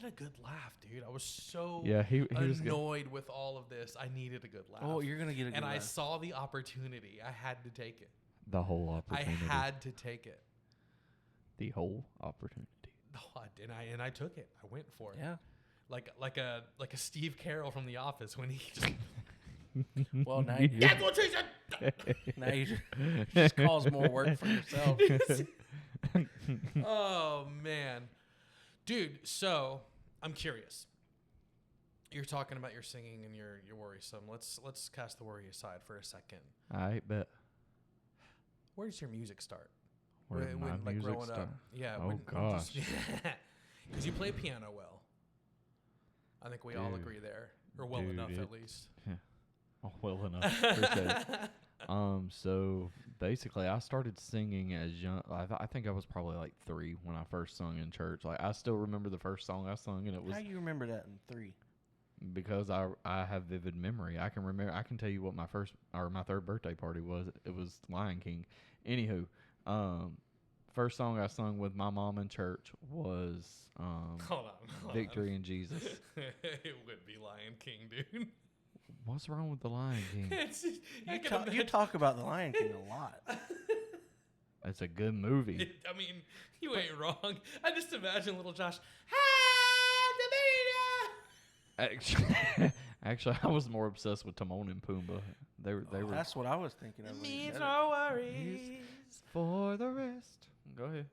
needed a good laugh, dude. I was so he was good. annoyed with all of this. I needed a good laugh. Oh, you're gonna get a good and I laugh. saw the opportunity. I had to take it. The whole opportunity. I had to take it. The whole opportunity. Oh, and I took it. I went for it. Yeah. Like a Steve Carroll from The Office when he just Well, now you, that's what she said. now you just cause more work for yourself. Oh man, dude. So I'm curious. You're talking about your singing and your worrisome. Let's cast the worry aside for a second. I bet. Where does your music start? Where did my like music growing start? up. Yeah. Oh, gosh. Because you play piano well. I think we all Dude. agree there, or well Dude, enough it- at least. Oh, well enough. Appreciate it. So basically, I started singing as young. I think I was probably like 3 when I first sung in church. Like I still remember the first song I sung, and it was How you remember that in 3? because I have vivid memory. I can remember. I can tell you what my third birthday party was. It was Lion King. Anywho, first song I sung with my mom in church was Hold on. Victory in Jesus. It would be Lion King, dude. What's wrong with the Lion King? It's just, I can You imagine- talk about the Lion King a lot. It's a good movie. I mean, you ain't wrong. I just imagine little Josh. Actually, I was more obsessed with Timon and Pumbaa. They were That's what I was thinking of. when you Means said no worries. for the rest. Go ahead.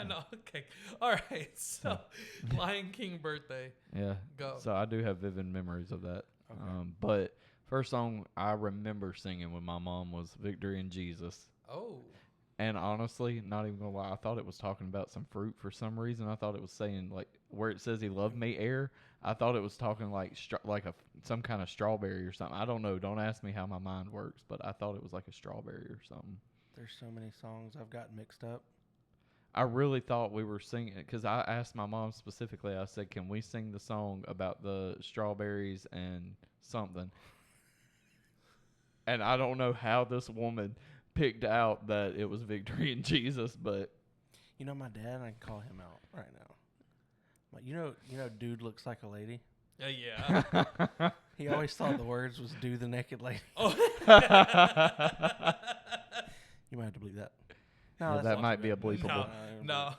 No. Okay. All right. So, Lion King birthday. Yeah. Go. So I do have vivid memories of that. Okay. But first song I remember singing with my mom was "Victory in Jesus." Oh. And honestly, not even gonna lie, I thought it was talking about some fruit for some reason. I thought it was saying like where it says "He loved me" air. I thought it was talking like some kind of strawberry or something. I don't know. Don't ask me how my mind works, but I thought it was like a strawberry or something. There's so many songs I've gotten mixed up. I really thought we were singing it because I asked my mom specifically. I said, "Can we sing the song about the strawberries and something?" And I don't know how this woman picked out that it was Victory in Jesus, but You know my dad. I can call him out right now. But you know, dude looks like a lady. Yeah. He always thought the words was "do the naked lady." Oh. You might have to believe that. Yeah, No, that's that not might too be a bad. bleepable. No.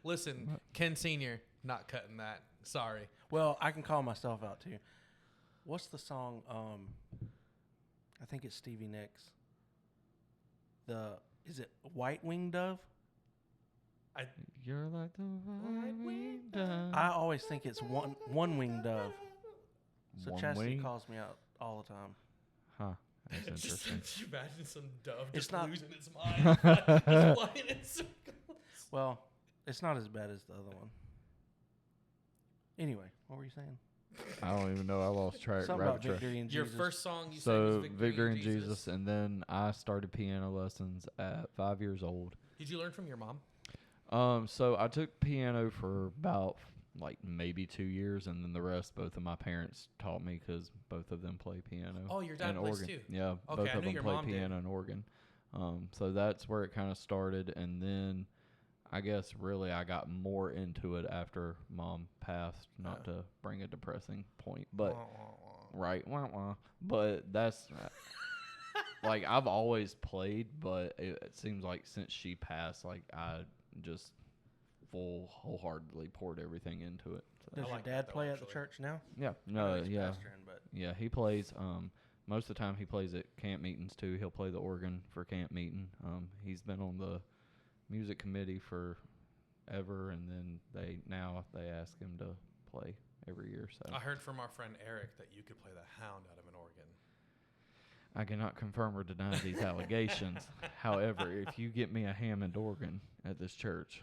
Listen, Ken Senior, not cutting that. Sorry. Well, I can call myself out too. What's the song? I think it's Stevie Nicks. Is it White Winged Dove? You're like the white-winged dove. I always think it's one winged dove. So One Chastity wing? calls me out all the time. Huh. That's Just interesting. imagine some dove It's just not- losing its mind, just flying in circles. Well, it's not as bad as the other one. Anyway, what were you saying? I don't even know. I lost track. Something rabbit about track. Victory in Your Jesus. first song you said So was Victory in Jesus, and then I started piano lessons at 5 years old. Did you learn from your mom? So I took piano for about like maybe 2 years, and then the rest, both of my parents taught me because both of them play piano. Oh, your dad and plays organ. too. Yeah, Okay, both I of knew them your play mom did. piano and organ. So that's where it kind of started, and then I guess really I got more into it after Mom passed. Not to bring a depressing point, but right, wah, wah. But that's like I've always played, but it seems like since she passed, like I just wholeheartedly poured everything into it. So. Does I your like dad that, though, play at the actually. church now? Yeah, I know no, he's yeah, pastoring, but yeah. He plays. Most of the time he plays at camp meetings too. He'll play the organ for camp meeting. He's been on the music committee for ever, and then they ask him to play every year. So I heard from our friend Eric that you could play the hound out of an organ. I cannot confirm or deny these allegations. However, if you get me a Hammond organ at this church,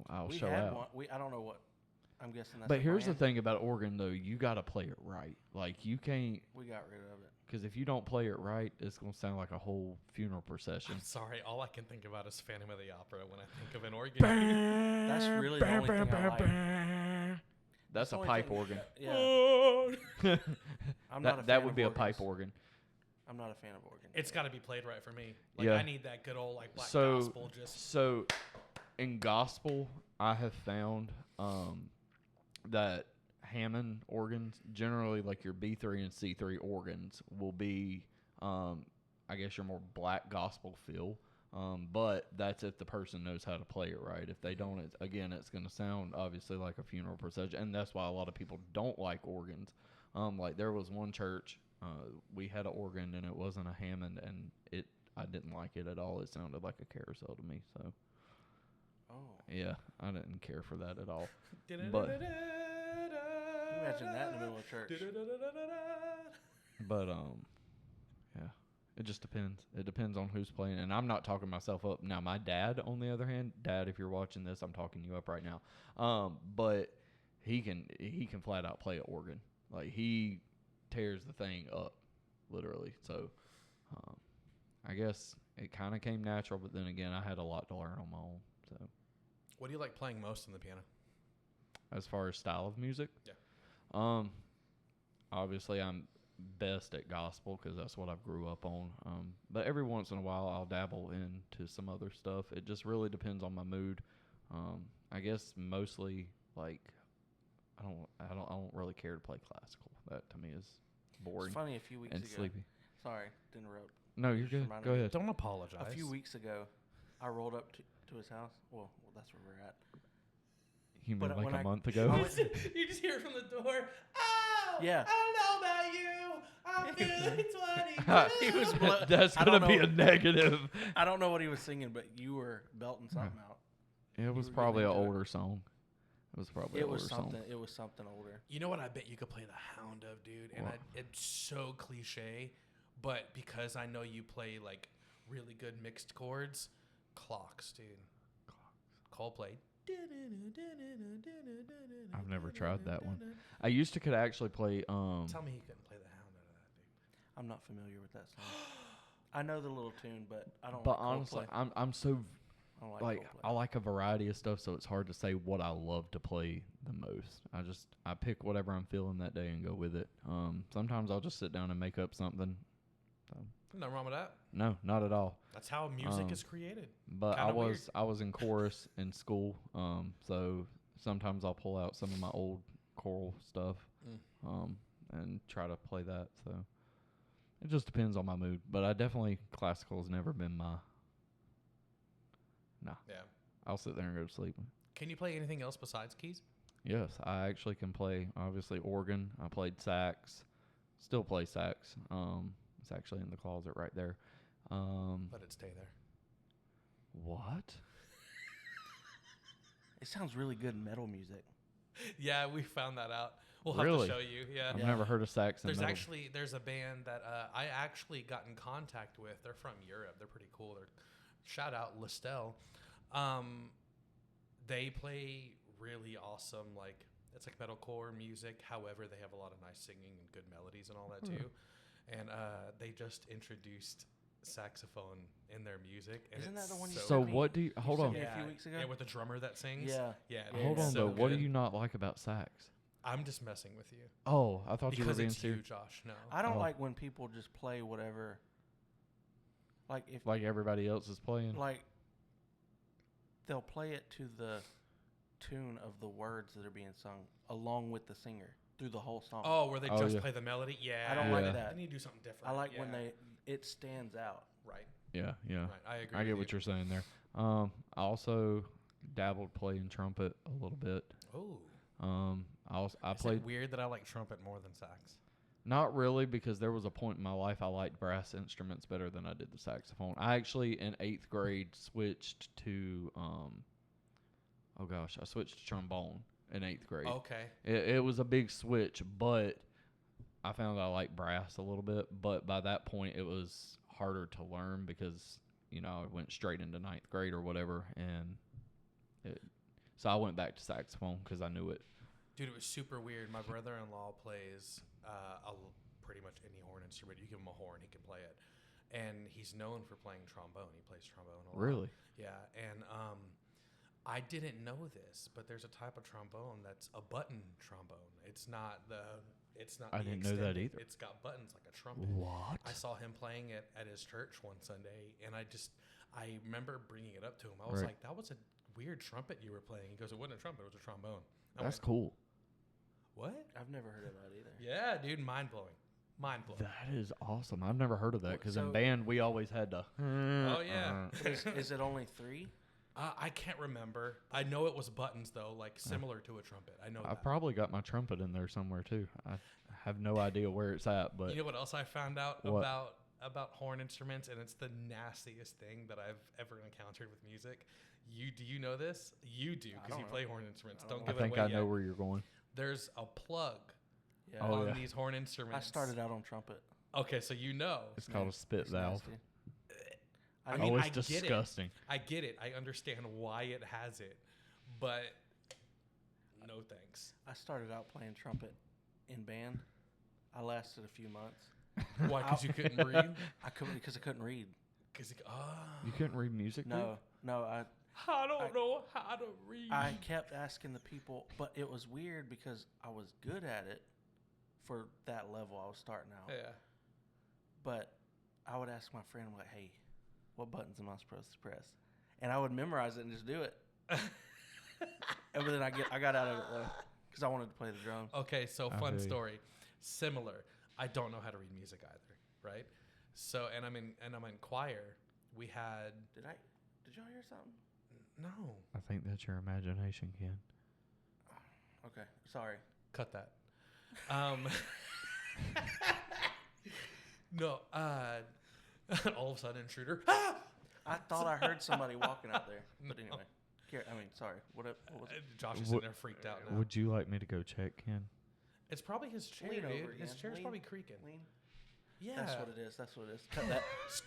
I'll we show had out. one. I don't know what. I'm guessing that's. But a here's the brand. thing about organ, though. You got to play it right. Like, you can't, We got rid of it. because if you don't play it right, it's going to sound like a whole funeral procession. I'm sorry, all I can think about is Phantom of the Opera when I think of an organ. That's really the only thing I like. That's the a only pipe thing- organ. Yeah, I'm not a fan That would of be a organs. pipe organ. I'm not a fan of organs. It's got to be played right for me. Like Yeah. I need that good old like black So, gospel. Just so in gospel, I have found that Hammond organs, generally like your B3 and C3 organs, will be, I guess, your more black gospel feel. But that's if the person knows how to play it right. If they don't, it's going to sound obviously like a funeral procession, and that's why a lot of people don't like organs. Like there was one church, we had an organ and it wasn't a Hammond, and I didn't like it at all. It sounded like a carousel to me. So, yeah, I didn't care for that at all. But Imagine that in the middle of church. But yeah, it just depends. It depends on who's playing, and I'm not talking myself up. Now, my dad, on the other hand, Dad, if you're watching this, I'm talking you up right now. But he can flat out play an organ. Like he tears the thing up, literally. So, I guess it kind of came natural, but then again, I had a lot to learn on my own. So, What do you like playing most on the piano? as far as style of music, Yeah. Obviously I'm best at gospel because that's what I grew up on. But every once in a while I'll dabble into some other stuff. It just really depends on my mood. I guess mostly like I don't really care to play classical. That to me is boring It's funny, a few weeks and ago. sleepy. Sorry, to interrupt. No, you're Just good. reminded Go me. ahead. Don't apologize. A few weeks ago, I rolled up to his house. Well, that's where we're at. You mean But like when a I- month I ago? went- You just hear from the door. Oh, Yeah. I don't know about you. I'm feeling 22. He was blo- That's I gonna don't be know. a negative. I don't know what he was singing, but you were belting something out. It was were probably an getting into it. older song. It was probably It an was older song. something. It was something older. You know what I bet you could play the Hound of, dude? And What? it's so cliche, but because I know you play like really good mixed chords, clocks, dude. Coldplay. I've never tried that one. I used to could actually play. Tell me he couldn't play the Hound out of that, dude. I'm not familiar with that song. I know the little tune, but I don't. But like honestly, Coldplay. I'm so I don't like Coldplay. I like a variety of stuff, so it's hard to say what I love to play the most. I pick whatever I'm feeling that day and go with it. Sometimes I'll just sit down and make up something. Nothing wrong with that. No, not at all. That's how music is created. But Kinda weird. I was in chorus in school, so sometimes I'll pull out some of my old choral stuff, and try to play that. So it just depends on my mood. But I definitely classical has never been my. Nah, Yeah. I'll sit there and go to sleep. Can you play anything else besides keys? Yes, I actually can play obviously organ. I played sax, still play sax. It's actually in the closet right there. Let it stay there. What? It sounds really good metal music. Yeah, we found that out. We'll have Really? to show you. Yeah. I've never heard of sax. And There's a band that I actually got in contact with. They're from Europe. They're pretty cool. Shout out Listel. They play really awesome, like it's like metalcore music. However, they have a lot of nice singing and good melodies and all that too. And they just introduced saxophone in their music. And Isn't that it's the one you So sent me? what do you hold sent on? me a few weeks ago? Yeah, with the drummer that sings. Yeah. Yeah. Hold it's on so though. What do good. you not like about sax? I'm just messing with you. Oh, I thought you were Because being it's you, serious. Josh. No. I don't Oh. like when people just play whatever. Like if Like everybody else is playing. like they'll play it to the tune of the words that are being sung along with the singer through the whole song. Oh, where they Oh, just yeah. play the melody? Yeah. I don't Yeah. like that. They need to do something different. I like when Yeah. it stands out. Right. Yeah, yeah. Right. I agree. I get with what you. you're saying there. I also dabbled playing trumpet a little bit. Oh. I Is played it weird that I like trumpet more than sax? not really because there was a point in my life I liked brass instruments better than I did the saxophone. I actually in 8th grade switched to I switched to trombone in 8th grade. Okay. It was a big switch, but I found I liked brass a little bit. But by that point, it was harder to learn because I went straight into 9th grade or whatever, and so I went back to saxophone because I knew it. Dude, it was super weird. My brother-in-law plays pretty much any horn instrument. You give him a horn, he can play it. And he's known for playing trombone. He plays trombone a lot. Really? Yeah. And I didn't know this, but there's a type of trombone that's a button trombone. It's not I the didn't know that extended. either. It's got buttons like a trumpet. What? I saw him playing it at his church one Sunday, and I remember bringing it up to him. I was Right. like, that was a weird trumpet you were playing. He goes, it wasn't a trumpet, it was a trombone. I That's went, cool. What? I've never heard of that either. Yeah, dude, mind blowing. Mind blowing. That is awesome. I've never heard of that because So- in band we always had to. Oh, yeah. Is it only 3? I can't remember. I know it was buttons though, like similar to a trumpet. I know I that. probably got my trumpet in there somewhere too. I have no idea where it's at, but You know what else I found out What? about horn instruments, and it's the nastiest thing that I've ever encountered with music. Do you know this? You do I because don't you know. play horn instruments. I don't Don't know. give I think it away I know yet. where you're going. There's a plug Yeah. Oh, on yeah. these horn I instruments. started out on trumpet. Okay, so you know. It's called a spit It's valve. nasty. I I mean, Oh, I it's get it. disgusting. I get it. I understand why it has it, but no thanks. I started out playing trumpet in band. I lasted a few months. Why? Because you couldn't breathe. I couldn't because I couldn't read. Because You couldn't read music? dude? No, I don't know how to read. I kept asking the people, but it was weird because I was good at it for that level I was starting out. Yeah. But I would ask my friend, I'm like, hey, what buttons am I supposed to press? And I would memorize it and just do it. And then I got out of it though because I wanted to play the drums. Okay, so I fun feel you. story. Similar. I don't know how to read music either, right? So and I'm in choir. We had Did y'all hear something? no. I think that's your imagination, Ken. Okay, sorry. Cut that. No, all of a sudden intruder. I thought I heard somebody walking out there. But No. anyway, sorry. What was it? Josh is Would- sitting there freaked out now. Would you like me to go check, Ken? It's probably his chair, Lean dude. over His again. chair's Lean. probably creaking. Lean? Yeah. That's what it is. Cut that.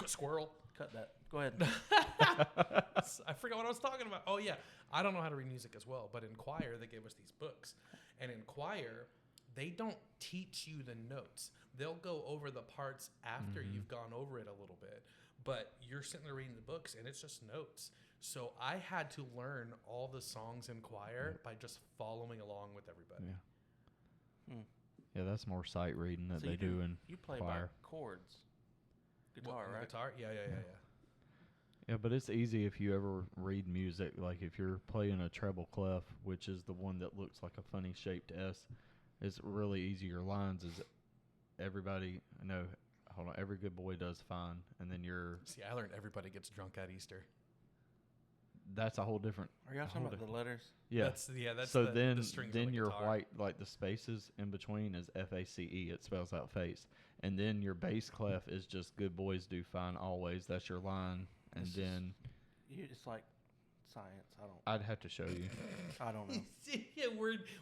Squirrel. Cut that. Go ahead. I forgot what I was talking about. Oh yeah, I don't know how to read music as well, but in choir they gave us these books, and in choir they don't teach you the notes. They'll go over the parts after you've gone over it a little bit, but you're sitting there reading the books and it's just notes. So I had to learn all the songs in choir by just following along with everybody. Yeah. Hmm. Yeah, that's more sight reading that So they you do in You play choir. by chords. Guitar, What, on the right? Guitar? Yeah. Yeah, but it's easy if you ever read music. Like if you're playing a treble clef, which is the one that looks like a funny shaped S, it's really easy. Your lines is everybody. No, hold on. Every good boy does fine, and then you're. See, I learned everybody gets drunk at Easter. That's a whole different. Are y'all talking Hold about it. the letters? Yeah. That's So the then strings on the your guitar. white, like the spaces in between is FACE. It spells out face. And then your bass clef is just good boys do fine always. That's your line. And This is- then It's like science. I'd have to show you. I don't know. Yeah,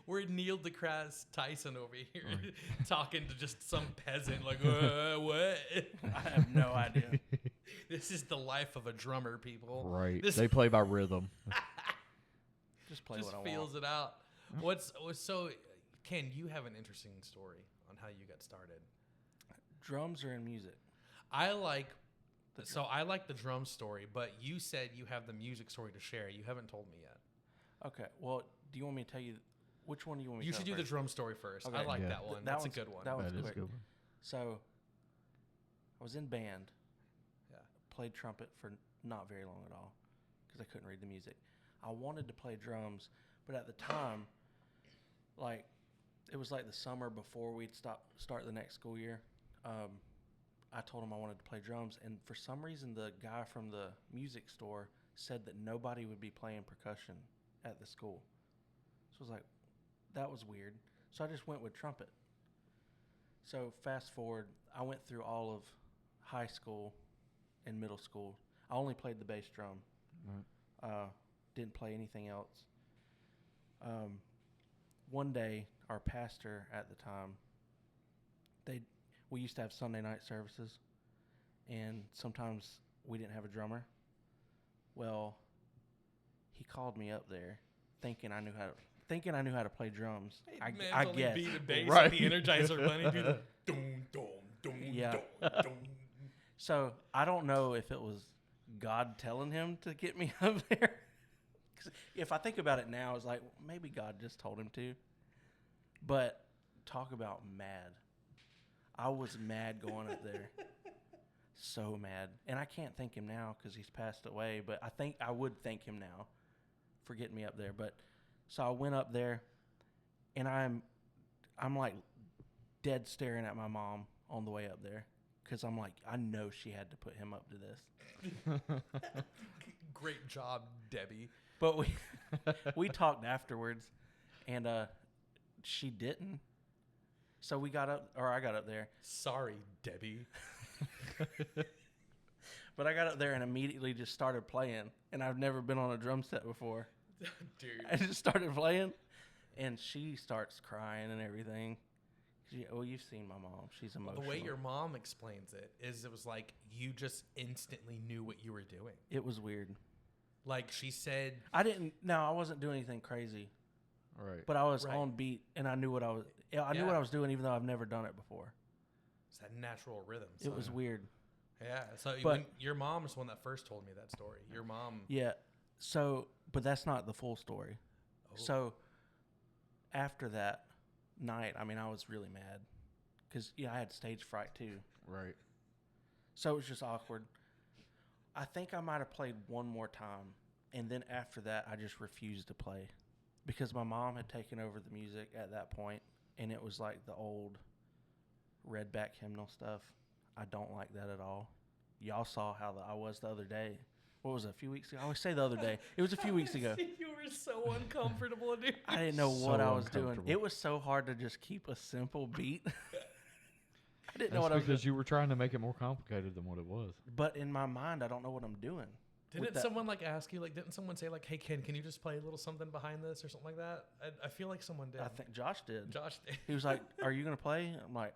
we're Neil deGrasse Tyson over here talking to just some peasant like what? I have no idea. This is the life of a drummer, people. Right. This They play by rhythm. Just play just what I feels want. it out. What's so? Ken, you have an interesting story on how you got started. Drums are in music. I like. So I like the drum story, but you said you have the music story to share. You haven't told me yet. Okay. Well, do you want me to tell you which one do you want me You to should tell do the first? drum story first. I Okay. like Yeah. that one. That That's a one's- good one. that one's That is a quick. good one. So, I was in band. Yeah. Played trumpet for not very long at all because I couldn't read the music. I wanted to play drums, but at the time, like, it was like the summer before we'd start the next school year. I told him I wanted to play drums, and for some reason, the guy from the music store said that nobody would be playing percussion at the school. So I was like, that was weird. So I just went with trumpet. So fast forward, I went through all of high school and middle school. I only played the bass drum. Right. Didn't play anything else. One day, our pastor at the time, we used to have Sunday night services, and sometimes we didn't have a drummer. Well, he called me up there, thinking I knew how to play drums. I guess. beat a bass Right. with the Energizer Bunny. Do the dum dum dum Yeah. dum dum. So I don't know if it was God telling him to get me up there. 'Cause if I think about it now, it's like maybe God just told him to. But talk about mad. I was mad going up there. So mad. And I can't thank him now because he's passed away. But I think I would thank him now for getting me up there. But so I went up there, and I'm like dead staring at my mom on the way up there because I'm like, I know she had to put him up to this. Great job, Debbie. But we talked afterwards, and she didn't. So we got up, or I got up there. Sorry, Debbie. But I got up there and immediately just started playing, and I've never been on a drum set before. Dude. I just started playing, and she starts crying and everything. Well, you've seen my mom. She's emotional. The way your mom explains it is it was like you just instantly knew what you were doing. It was weird. Like she said, I wasn't doing anything crazy, Right. but I was Right. on beat, and I knew what I was. I knew Yeah. what I was doing, even though I've never done it before. it's that natural rhythm. It was son. weird. Yeah. So But- when your mom is the one that first told me that story. Your mom. Yeah. So, but that's not the full story. Oh, So, after that night, I mean, I was really mad because I had stage fright too. Right. So it was just awkward. I think I might have played one more time, and then after that, I just refused to play because my mom had taken over the music at that point, and it was like the old redback hymnal stuff. I don't like that at all. Y'all saw how I was the other day. What was it, a few weeks ago? I always say the other day. It was a few weeks ago. You were so uncomfortable, dude. I didn't know what So I was doing. uncomfortable. It was so hard to just keep a simple beat. I didn't know That's what I was because doing. you were trying to make it more complicated than what it was. But in my mind, I don't know what I'm doing. Didn't that- someone like ask you, like, didn't someone say, like, hey, Ken, can you just play a little something behind this or something like that? I feel like someone did. I think Josh did. Josh did. He was like, "Are you gonna play?" I'm like,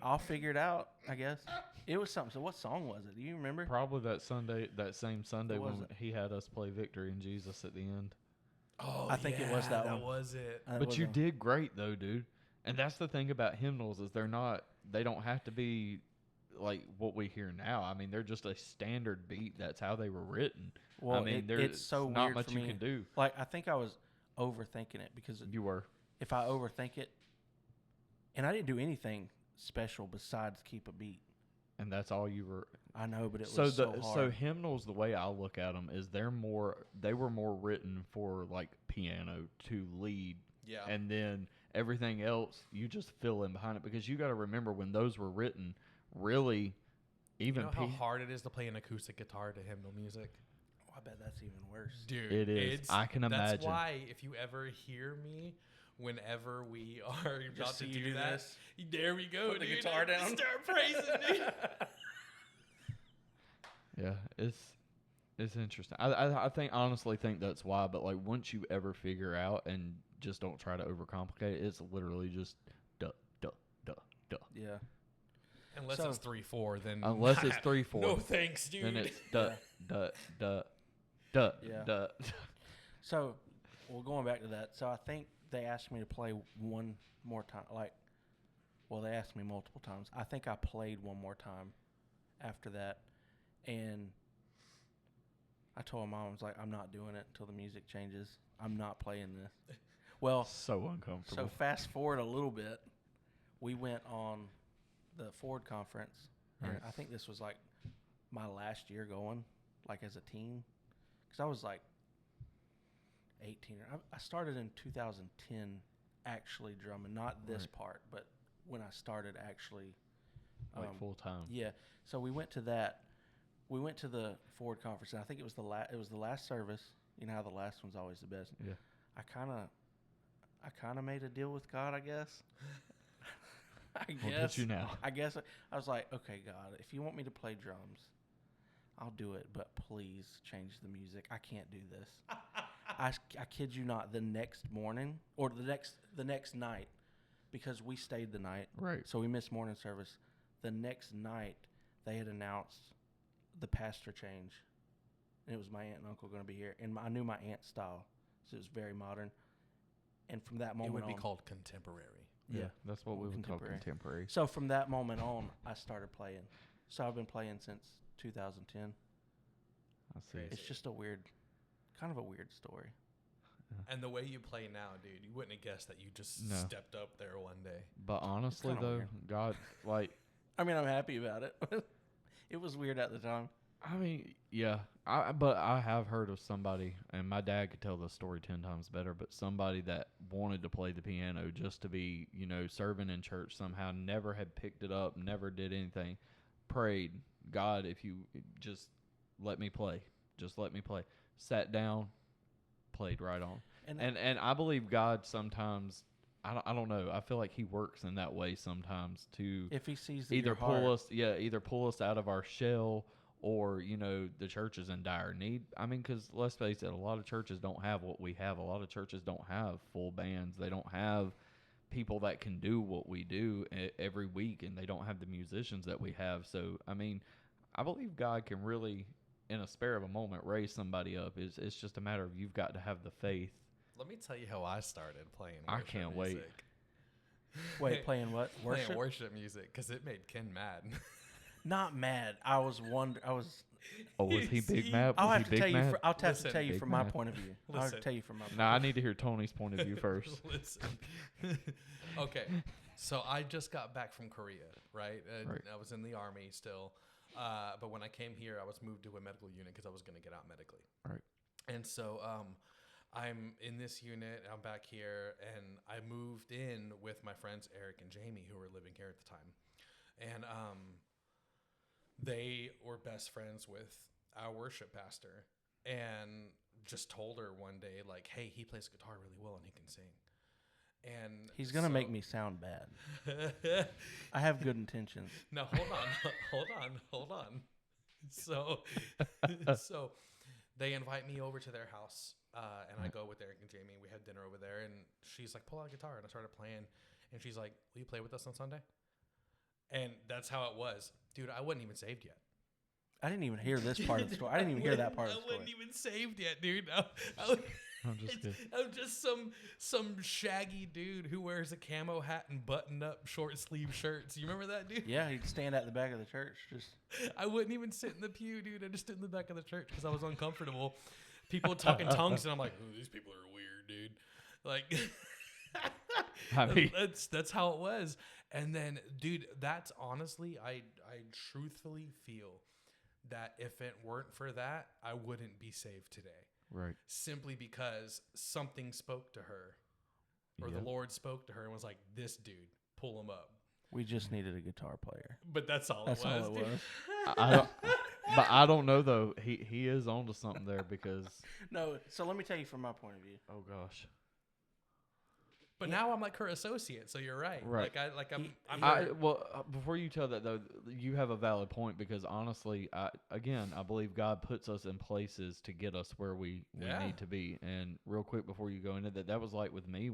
"I'll figure it out, I guess." It was something. So what song was it? Do you remember? Probably that same Sunday What was when it? he had us play Victory in Jesus at the end. Oh, I think it was that one. That was it. But you did great though, dude. And that's the thing about hymnals is they don't have to be like what we hear now. I mean, they're just a standard beat. That's how they were written. Well, I mean, there's it's so not weird much for you me. can do. Like, I think I was overthinking it because You were. if I overthink it, and I didn't do anything special besides keep a beat. And that's all you were. I know, but it So was so hard. so hymnals, the way I look at them is they were more written for like piano to lead, Yeah. and then everything else you just fill in behind it because you got to remember when those were written, really, even you know how hard it is to play an acoustic guitar to hymnal music? Oh, I bet that's even worse. Dude, It is. I can That's imagine. why if you ever hear me, whenever we are about to see you do do that, this. there we go, Put the dude. guitar down. Start praising, dude. Yeah, it's interesting. I think honestly think that's why. But like once you ever figure out and just don't try to overcomplicate it, it's literally just duh duh duh duh. Yeah. Unless So- it's 3/4, then Unless it's 3/4, No thanks, dude. then it's duh duh duh duh Yeah. duh. So, well, going back to that, so I think they asked me to play one more time. They asked me multiple times. I think I played one more time after that, and I told Mom, I was like, I'm not doing it until the music changes. I'm not playing this. Well, So so uncomfortable. fast forward a little bit, we went on the Ford conference, and Right. I think this was like my last year going, like as a teen, because I was like 18. I started in 2010 actually drumming, not this Right. part, but when I started actually. Like full time. Yeah. So we went to that. We went to the Ford conference, and I think it was it was the last service. You know how the last one's always the best. Yeah. I kind of made a deal with God, I guess. Look at you now. I guess I was like, okay, God, if you want me to play drums, I'll do it, but please change the music. I can't do this. I kid you not. The next morning or the next night, because we stayed the night, Right. so we missed morning service. The next night, they had announced the pastor change, and it was my aunt and uncle going to be here, and I knew my aunt's style, so it was very modern. And from that It moment would be on, called contemporary. yeah. That's what we would call Contemporary. contemporary. So from that moment on, I started playing. So I've been playing since 2010. I see. Crazy. It's just kind of a weird story. And the way you play now, dude, you wouldn't have guessed that you just No. stepped up there one day. But honestly kinda though, weird. God, like I mean, I'm happy about it. It was weird at the time. I mean, yeah. But I have heard of somebody, and my dad could tell the story 10 times better, but somebody that wanted to play the piano just to be, serving in church somehow, never had picked it up, never did anything, prayed, God, if you just let me play, just let me play. Sat down, played right on. And I believe God sometimes, I don't know, I feel like he works in that way sometimes to if he sees either your heart, either pull us out of our shell, or the church is in dire need. I mean, because let's face it, a lot of churches don't have what we have. A lot of churches don't have full bands. They don't have people that can do what we do every week, and they don't have the musicians that we have. So I mean, I believe God can really, in a spare of a moment, raise somebody up. It's just a matter of you've got to have the faith. Let me tell you how I started playing I worship can't music. wait, playing what? Worship? Playing worship music, because it made Ken mad. Not mad. I was. Oh, was he Big See, Matt? I'll Was have he to tell Big you. Matt? I'll have to Listen, tell you Big from my Matt. point of view. I'll have to Listen. tell you from my. Nah, I need to hear Tony's point of view first. Listen. Okay, so I just got back from Korea, right? Right. I was in the Army still. But when I came here, I was moved to a medical unit because I was going to get out medically. Right. And so I'm in this unit. I'm back here, and I moved in with my friends Eric and Jamie, who were living here at the time. And they were best friends with our worship pastor, and just told her one day, like, hey, he plays guitar really well and he can sing. And He's gonna make me sound bad. I have good intentions. No, hold on. So they invite me over to their house, and I go with Eric and Jamie. We had dinner over there, and she's like, pull out a guitar, and I started playing, and she's like, will you play with us on Sunday? And that's how it was. Dude, I wasn't even saved yet. I didn't even hear this part of the story. I didn't even hear that part of the I story. wasn't even saved yet, dude. I'm just kidding. I'm just some shaggy dude who wears a camo hat and buttoned up short sleeve shirts. You remember that, dude? Yeah, he'd stand at the back of the church. Just I wouldn't even sit in the pew, dude. I just stood in the back of the church because I was uncomfortable. People talking tongues, and I'm like, ooh, these people are weird, dude. Like, I mean, that's how it was. And then, dude, that's honestly, I truthfully feel that if it weren't for that, I wouldn't be saved today. right. Simply because something spoke to her, or Yep. the Lord spoke to her and was like, this dude, pull him up. we just needed a guitar player. But that's all That's it was. all it dude. was. I don't, but I don't know though. He is onto something there because No, so let me tell you from my point of view. oh gosh. But now I'm like her associate, so you're right. Right. Before you tell that though, you have a valid point because honestly, I believe God puts us in places to get us where we Yeah. need to be. And real quick before you go into that was like with me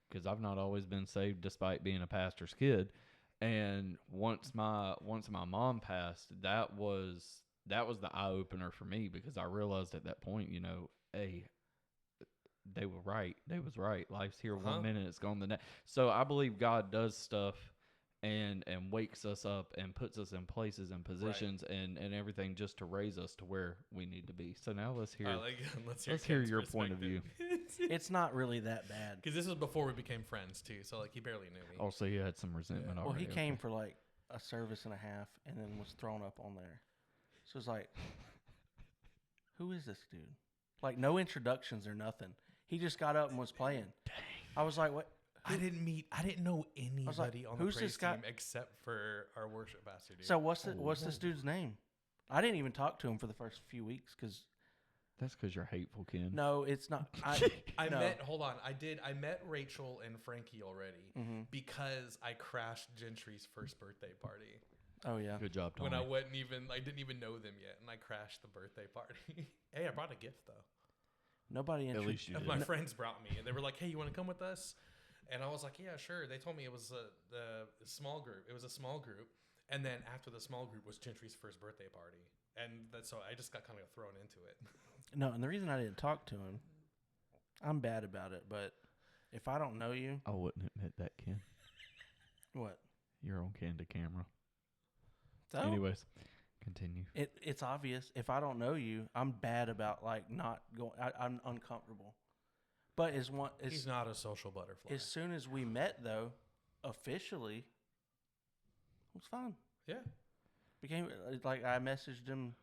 because I've not always been saved despite being a pastor's kid. And once my mom passed, that was the eye opener for me because I realized at that point, hey, they were right. They was right. Life's here 1 minute, it's gone the next. So I believe God does stuff and wakes us up and puts us in places and positions and everything just to raise us to where we need to be. So now let's hear let's hear your Ken's point of view. It's not really that bad. Because this was before we became friends too, so like he barely knew me. Also, you had some resentment Well, already. he came for like a service and a half and then was thrown up on there. So it's like, who is this dude? Like, no introductions or nothing. He just got up and was playing. Dang. I was like, what? I didn't know anybody on the who's praise this guy? team except for our worship pastor, dude. So what's this dude's name? I didn't even talk to him for the first few weeks because That's because you're hateful, Ken. no, it's not. I no. met Rachel and Frankie already because I crashed Gentry's first birthday party. Oh yeah. Good job, Tony. When I didn't even know them yet, and I crashed the birthday party. Hey, I brought a gift though. Nobody At least you did. My friends brought me, and they were like, "Hey, you want to come with us?" And I was like, "Yeah, sure." They told me it was the small group. It was a small group, and then after the small group was Gentry's first birthday party, and so I just got kind of thrown into it. No, and the reason I didn't talk to him, I'm bad about it, but if I don't know you, I wouldn't admit that, Ken. what? You're on candid camera. So, Anyways, continue. it's obvious. If I don't know you, I'm bad about like not going. I'm uncomfortable. But He's not a social butterfly. as soon as we met, though, officially, it was fun. Yeah. became like I messaged him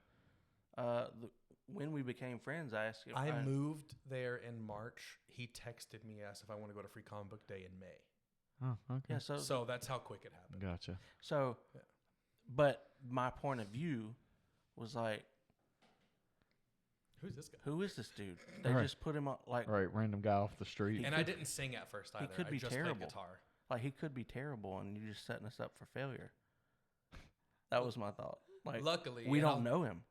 when we became friends. I asked him. I moved there in March. He texted me, asked if I want to go to Free Comic Book Day in May. Oh, okay. Yeah, So that's how quick it happened. Gotcha. So, Yeah. but my point of view was like, Who's this guy? who is this dude? They Right. just put him on like Right, random guy off the street. And I didn't sing at first either. could I be just terrible. played guitar. he could be terrible, and you're just setting us up for failure. That was my thought. Like, Luckily, we and don't I'll- know him,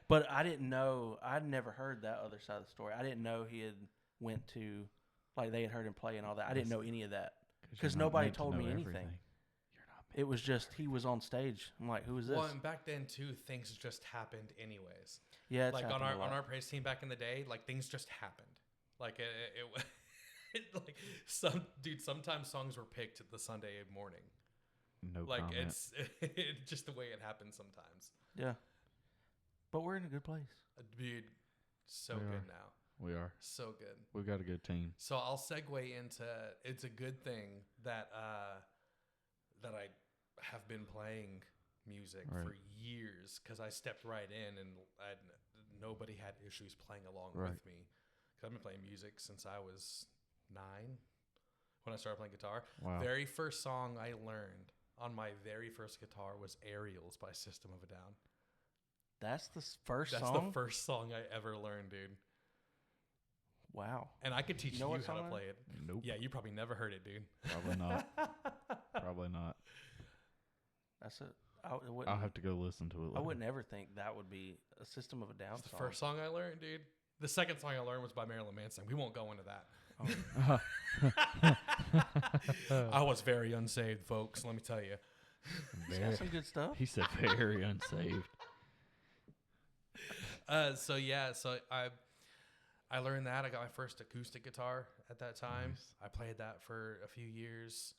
but I didn't know. I'd never heard that other side of the story. I didn't know he had went to, like, they had heard him play and all that. I didn't know any of that. 'Cause you're not nobody meant to told know me anything. everything. You're not. It was just he was on stage. I'm like, who is this? Well, and back then too, things just happened anyways. Yeah, it's Like on happened our a lot. on our praise team back in the day, like things just happened. Like like sometimes songs were picked the Sunday morning. No Like comment. it's just the way it happens sometimes. Yeah, but we're in a good place. Dude, so We good are. now. We are. So good. We've got a good team. So I'll segue into it's a good thing that that I have been playing music Right. for years because I stepped right in and nobody had issues playing along Right. with me. Because I've been playing music since I was 9 when I started playing guitar. Wow. Very first song I learned on my very first guitar was Aerials by System of a Down. That's the first That's song. the first song I ever learned, dude. Wow. And I could teach You you, know what how to song that play it. Nope. Yeah, you probably never heard it, dude. Probably not. Probably not. That's a. I wouldn't. I'll have to go listen to it later. I wouldn't ever think that would be a System of a Down That's the song. first song I learned, dude. The second song I learned was by Marilyn Manson. We won't go into that. Oh. I was very unsaved, folks. Let me tell you. He's got some good stuff. He said very unsaved. So I learned that. I got my first acoustic guitar at that time. Nice. I played that for a few years,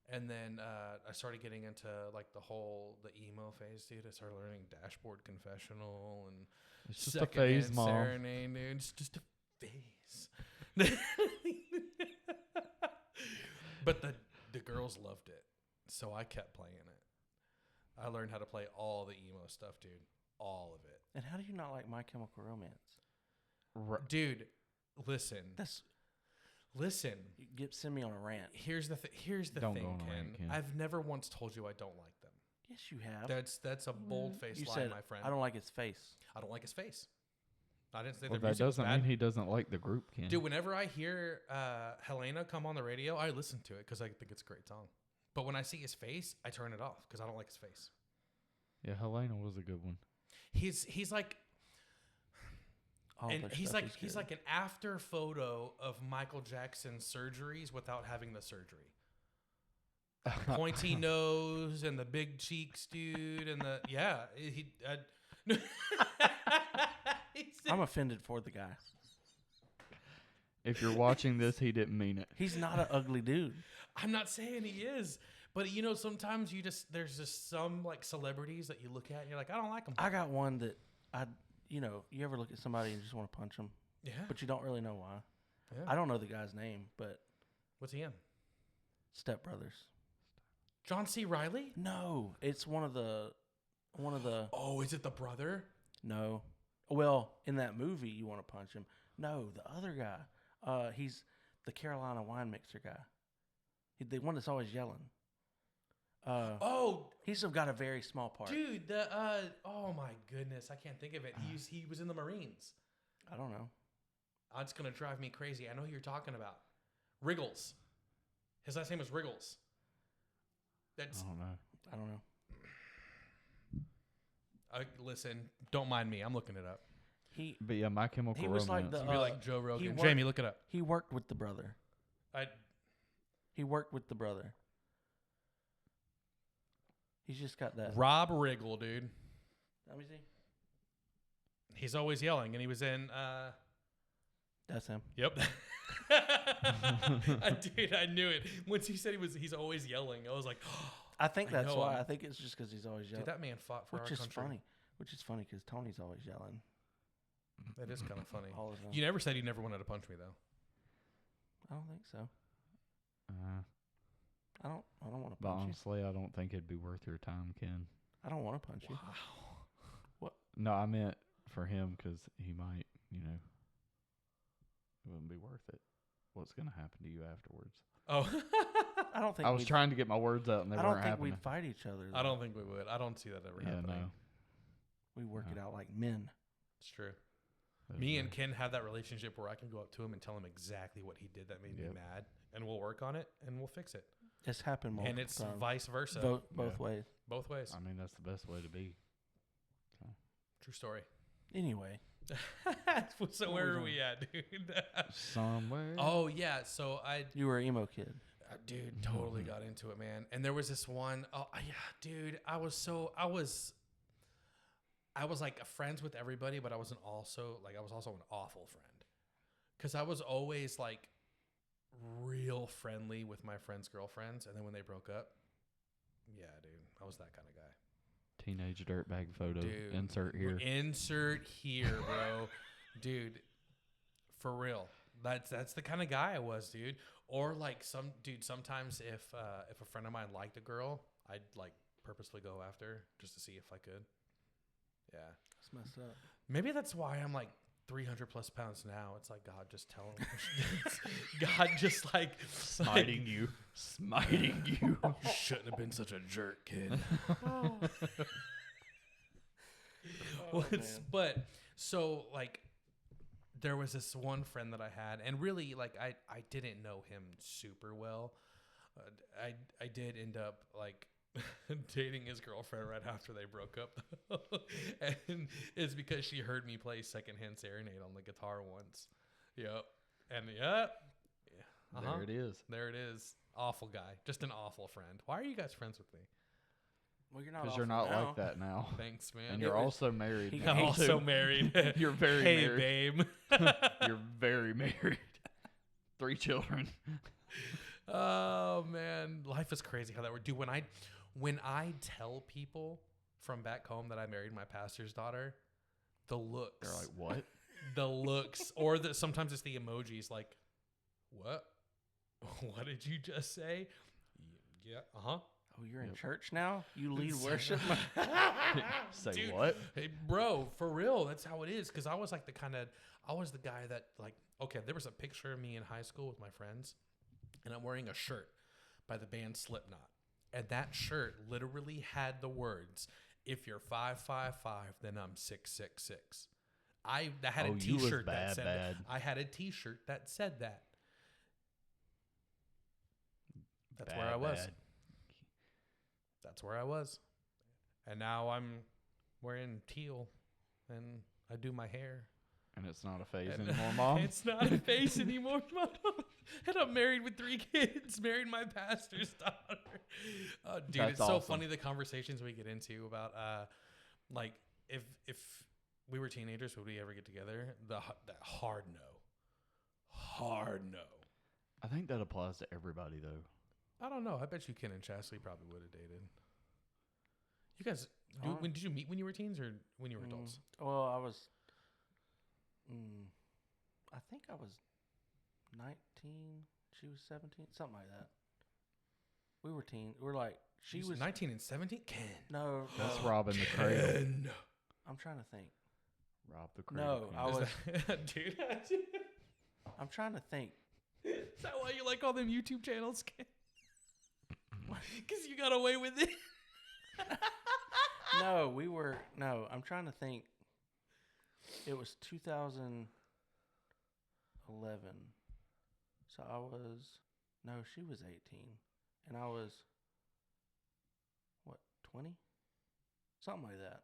and then I started getting into like the emo phase, dude. I started learning Dashboard Confessional and It's just a phase, Secondhand Mom. Serenade, dude. It's just a phase. But the girls loved it, so I kept playing it. I learned how to play all the emo stuff, dude. All of it. And how do you not like My Chemical Romance? Dude, listen. That's Listen. send me on a rant. Here's the Don't thing, go on a Ken. rant, Ken. I've never once told you I don't like them. Yes, you have. That's a bold-faced You lie, said my friend. I don't like his face. I don't like his face. I didn't say Well, their that music was doesn't bad. mean he doesn't like the group, Ken. Dude, whenever I hear Helena come on the radio, I listen to it because I think it's a great song. But when I see his face, I turn it off because I don't like his face. Yeah, Helena was a good one. He's like All and their he's stuff like is he's good. like an after photo of Michael Jackson's surgeries without having the surgery. Pointy nose and the big cheeks, dude, and the I'm offended for the guy. If you're watching this, he didn't mean it. He's not an ugly dude. I'm not saying he is, but sometimes there's just some like celebrities that you look at and you're like, I don't like them. I got one that you ever look at somebody and just want to punch them, Yeah. but you don't really know why. Yeah. I don't know the guy's name, but What's he in? Step Brothers. John C. Riley? No, it's one of the. Oh, is it the brother? No, well, in that movie, you want to punch him. No, the other guy. He's the Carolina wine mixer guy. The one that's always yelling. Oh, He's got a very small part. dude, oh my goodness, I can't think of it. He was in the Marines. I don't know. It's gonna drive me crazy. I know who you're talking about. Wriggles. His last name is Wriggles. That's I don't know. I don't know. listen. Don't mind me. I'm looking it up. But yeah, My Chemical He was like Romance. the- Be like Joe Rogan. worked- Jamie, look it up. He worked with the brother. He worked with the brother. He's just got that. Rob Riggle, dude. Let me see. He's always yelling, and he was in. That's him. Yep. Dude, I knew it. Once he said he's always yelling, I was like, I think I that's know why. him. I think it's just because he's always yelling. dude, that man fought for our Which is country. funny. Which is funny because Tony's always yelling That is kind of funny. all the time. You never said you never wanted to punch me, though. I don't think so. Uh, I don't want to but punch you. honestly, I don't think it'd be worth your time, Ken. I don't want to punch you. Wow. No, I meant for him because he might, it wouldn't be worth it. What's going to happen to you afterwards? Oh. I don't think I was trying to get my words out and they I weren't don't think happening. we'd fight each other. I don't think we would. I don't see that ever Yeah, happening. no. We work No. it out like men. It's true. That's Me and right. Ken have that relationship where I can go up to him and tell him exactly what he did that made me Yep. mad, and we'll work on it and we'll fix it. It's happened multiple And it's times. vice versa, Both ways. both ways. I mean, that's the best way to be. True story. Anyway, So where are we at, dude? Somewhere. Oh yeah, so you were an emo kid. dude, totally got into it, man. And there was this one, yeah, dude, I was like friends with everybody, but I was also an awful friend. Cause I was always like real friendly with my friends' girlfriends. And then when they broke up, yeah, dude, I was that kind of guy. Teenage dirtbag photo. Dude, Insert here. Insert here, bro. Dude, for real. That's the kind of guy I was, dude. Or like sometimes if a friend of mine liked a girl, I'd like purposely go after her just to see if I could. Yeah. It's messed up. Maybe that's why I'm like 300 plus pounds now. It's like God just telling me. God just like Smiting you. Smiting you. You shouldn't have been such a jerk, kid. But so like there was this one friend that I had, and really like I didn't know him super well. I did end up like dating his girlfriend right after they broke up. And it's because she heard me play Secondhand Serenade on the guitar once. Yep. And There it is. there it is. Awful guy. Just an awful friend. Why are you guys friends with me? Well, you're not. Because you're awful not now. like that now. Thanks, man. And you're also married. he- now, I'm also too. married. You're very hey, married. babe. You're very married. 3 children. Oh man, life is crazy how that works. Dude, when I tell people from back home that I married my pastor's daughter, the looks, They're like, what? the looks, or sometimes it's the emojis like, what? What did you just say? Yeah, Oh, you're in Yep. church now? You lead worship? Say Dude, what? Hey, bro, for real, that's how it is. Because I was like I was the guy that like, okay, there was a picture of me in high school with my friends, and I'm wearing a shirt by the band Slipknot. And that shirt literally had the words, if you're 5'5", then I'm 6'6". I had Oh, a you was T-shirt that bad, said bad. that. I had a T-shirt that said that. That's where I was. Bad. That's where I was. And now I'm wearing teal, and I do my hair. And it's not a phase And anymore, Mom. It's not a face anymore, Mom. And I'm married with 3 kids, married my pastor's daughter. Dude, That's it's so awesome. funny the conversations we get into about, like, if we were teenagers, would we ever get together? That hard no. Hard no. I think that applies to everybody, though. I don't know. I bet you Ken and Chastity probably would have dated. You guys, Huh? when did you meet when you were teens or when you were adults? Well, I was. I think I was 19. She was 17, something like that. We were teen. We're like she You was 19 and 17. Ken. No, That's no. robbing the cradle. Ken. I'm trying to think. Rob the cradle. No, King. I was. Dude. I'm trying to think. Is that why you like all them YouTube channels? Because you got away with it. No, we were. No, I'm trying to think. It was 2011. So I was. No, she was 18, and I was. What, 20? Something like that.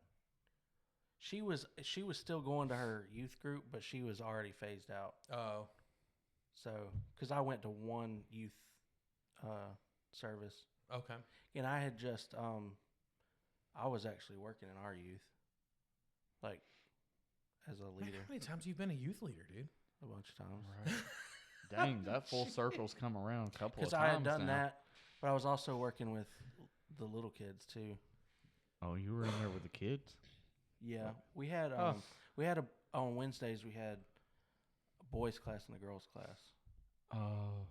She was still going to her youth group, but she was already phased out. Oh, So, because I went to one youth service, okay. and I had just I was actually working in our youth, like as a Man, leader, how many times have you been a youth leader, dude? a bunch of times. Right. Dang, that full circle's come around a couple of Because times I had done now. that, but I was also working with the little kids too. Oh, you were in there with the kids? Yeah, we had Oh. on Wednesdays we had a boys class and a girls class. Oh,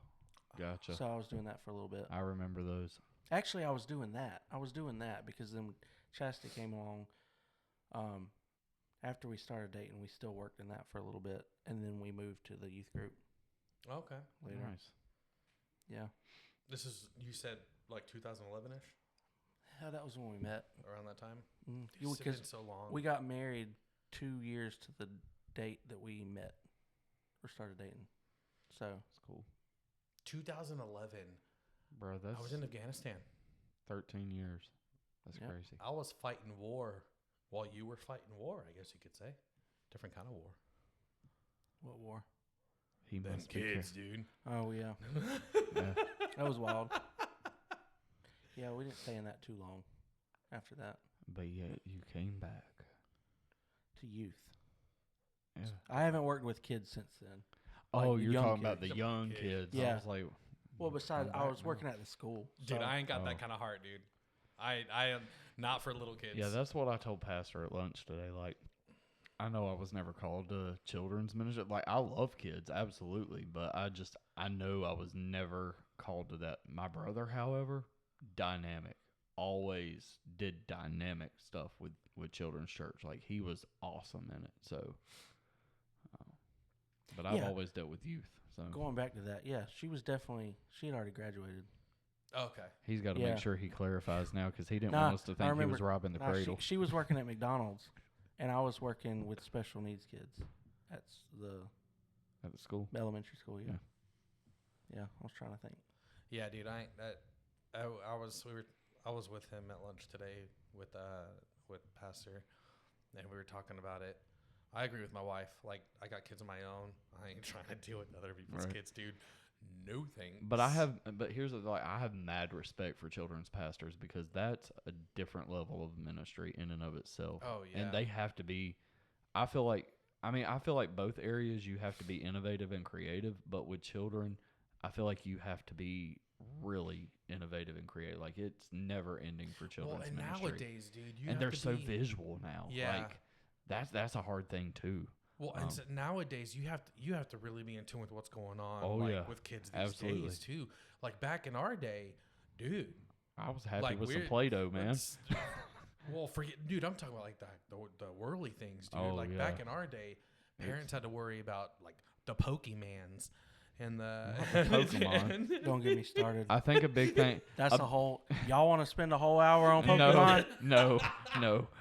gotcha. So I was doing that for a little bit. I remember those. Actually, I was doing that. I was doing that because then Chastity came along. After we started dating, we still worked in that for a little bit, and then we moved to the youth group Okay. later. Nice. Yeah. This is, you said, like 2011-ish? Yeah, that was when we met. Around that time? Because It's been so long. we got married 2 years to the date that we met or started dating. So That's cool. 2011. Bro, that's I was in Afghanistan. 13 years. That's Yep. crazy. I was fighting war while you were fighting war, I guess you could say. Different kind of war. what war? He Them must be kids, dude. Oh yeah, Yeah. that was wild. Yeah, we didn't stay in that too long. After that, But yet you came back. to youth. Yeah. I haven't worked with kids since then. Like Oh, the you're young talking about kids. the young kids. I Yeah. was like, Well, besides, come I back was now. working at the school. Dude, so- I ain't got that Oh. kind of heart, dude. I am not for little kids. yeah, that's what I told Pastor at lunch today. Like, I know I was never called to children's ministry. Like, I love kids, absolutely, but I know I was never called to that. My brother, however, dynamic, always did dynamic stuff with children's church. Like, he was awesome in it. So, but I've Yeah. always dealt with youth. So Going back to that, yeah, she had already graduated. Okay. he's got to Yeah. make sure he clarifies now because he didn't Nah, want us to I think he was remember- robbing the Nah, cradle she was working at McDonald's, and I was working with special needs kids at the at the school. elementary school. Yeah. Yeah. Yeah, I was trying to think. Yeah, dude, I was with him at lunch today with Pastor, and we were talking about it. I agree with my wife. Like, I got kids of my own. I ain't trying to deal with other people's Right. kids, dude. No thanks. But here's the like I have mad respect for children's pastors because that's a different level of ministry in and of itself. Oh yeah. And they have to be. I feel like both areas you have to be innovative and creative, but with children, I feel like you have to be really innovative and creative. Like it's never ending for children's and ministry. nowadays, dude, you and have they're to so be, visual now. Yeah. Like that's a hard thing too. Well, and so nowadays you have to really be in tune with what's going on. Oh, like, yeah. with kids these Absolutely. days too. Like back in our day, dude. I was happy Like, with some we're- Play-Doh, man. Let's- Well, dude, I'm talking about like the whirly things, dude. Oh, like yeah. back in our day, parents had to worry about like the Pokemans and the Not the Pokemon. Don't get me started. I think a big thing. That's a- a whole. Y'all want to spend a whole hour on Pokemon? No,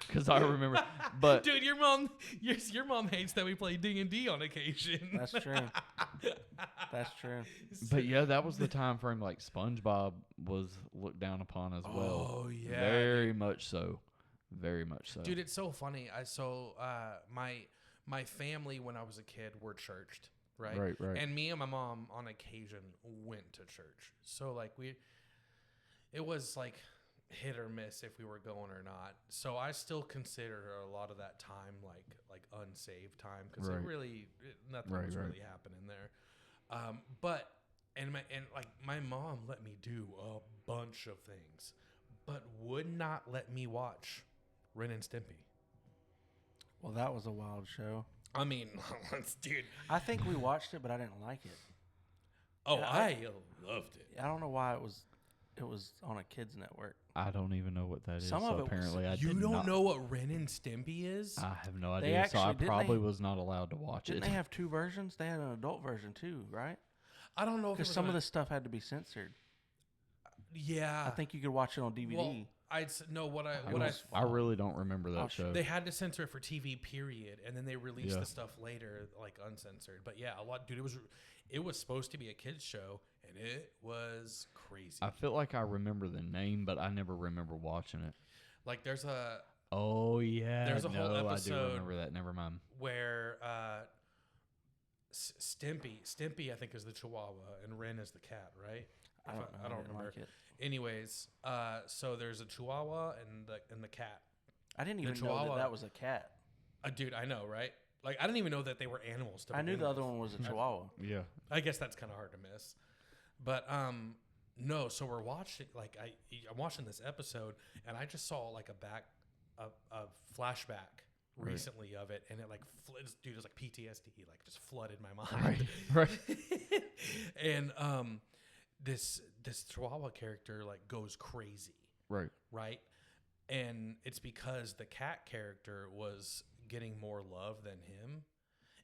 because I remember. But Dude, your mom hates that we play D&D on occasion. That's true. That's true. but yeah, that was the time frame. Like SpongeBob was looked down upon as well. Oh yeah, very much so, very much so. dude, it's so funny. My family when I was a kid were churched, right? Right. And me and my mom on occasion went to church. So like it was like hit or miss if we were going or not. So I still consider a lot of that time like unsaved time because Right. nothing Right, was right. really happening there. My mom let me do a bunch of things, but would not let me watch Ren and Stimpy. Well, that was a wild show. I mean, dude. I think we watched it, but I didn't like it. Oh, Yeah, I loved it. I don't know why it was on a kids network. I don't even know what that is. Some so of it was- apparently, I You did don't not, know what Ren and Stimpy is? I have no They idea. So I actually- didn't probably they- was not allowed to watch Didn't it. they have two versions? They had an adult version too, right? I don't know if it Because was some on of a- the stuff had to be censored. Yeah. I think you could watch it on DVD. Well, no. What I I really don't remember that I'll show. they had to censor it for TV, period, and then they released Yeah. the stuff later, like uncensored. But yeah, a lot, dude. It was supposed to be a kids show, and it was crazy. I feel like I remember the name, but I never remember watching it. Like there's a Oh yeah, There's a whole no, I do episode- remember that. Never mind. where Stimpy, I think, is the Chihuahua, and Ren is the cat, right? I don't know. I don't didn't remember. like it. Anyways, so there's a Chihuahua and the cat. I didn't The even know Chihuahua- that was a cat. Dude, I know, right? Like I didn't even know that they were animals. To I knew begin the with. other one was a Chihuahua. Yeah, I guess that's kind of hard to miss. But no. So we're watching. Like I'm watching this episode, and I just saw like a flashback Right. recently of it, and it like dude, it's like PTSD, like just flooded my mind. right. And this Chihuahua character like goes crazy, Right. right? And it's because the cat character was getting more love than him,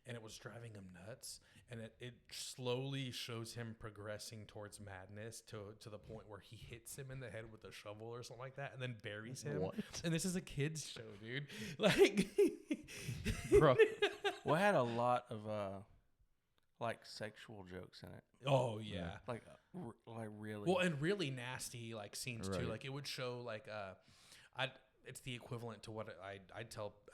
and it was driving him nuts. And it slowly shows him progressing towards madness to the point where he hits him in the head with a shovel or something like that, and then buries him. What? And this is a kid's show, dude. Like, Bro. Well, it had a lot of like sexual jokes in it. oh yeah. Like really. Well, and really nasty like scenes too. Right. Like it would show like it's the equivalent to what I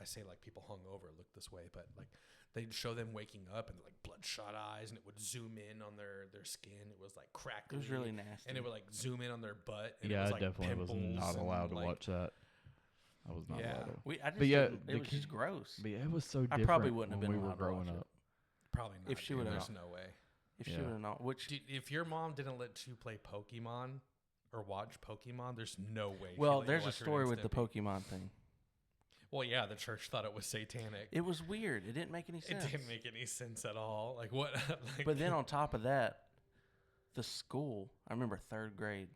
say like people hungover look this way, but like they'd show them waking up and like bloodshot eyes, and it would zoom in on their skin. It was like it crackly. was really nasty. And it would like zoom in on their butt. And it Yeah, was, I like, definitely was pimples not and, allowed to like, watch that. I was not Yeah. allowed to. I just But yeah, didn't- the it was just kid- gross. But yeah, it was so I different probably wouldn't have when been we were allowed to growing watch it. up. Probably not. If she dude. would've There's not. no way. If she Yeah. would have not, which Dude, if your mom didn't let you play Pokemon or watch Pokemon, there's no way. she well, let you there's a watch Ren story and with the Stimpy. Pokemon thing. Well, yeah, the church thought it was satanic. It was weird. It didn't make any It sense. didn't make any sense at all. Like what? Like, But then on top of that, the school. I remember 3rd grade.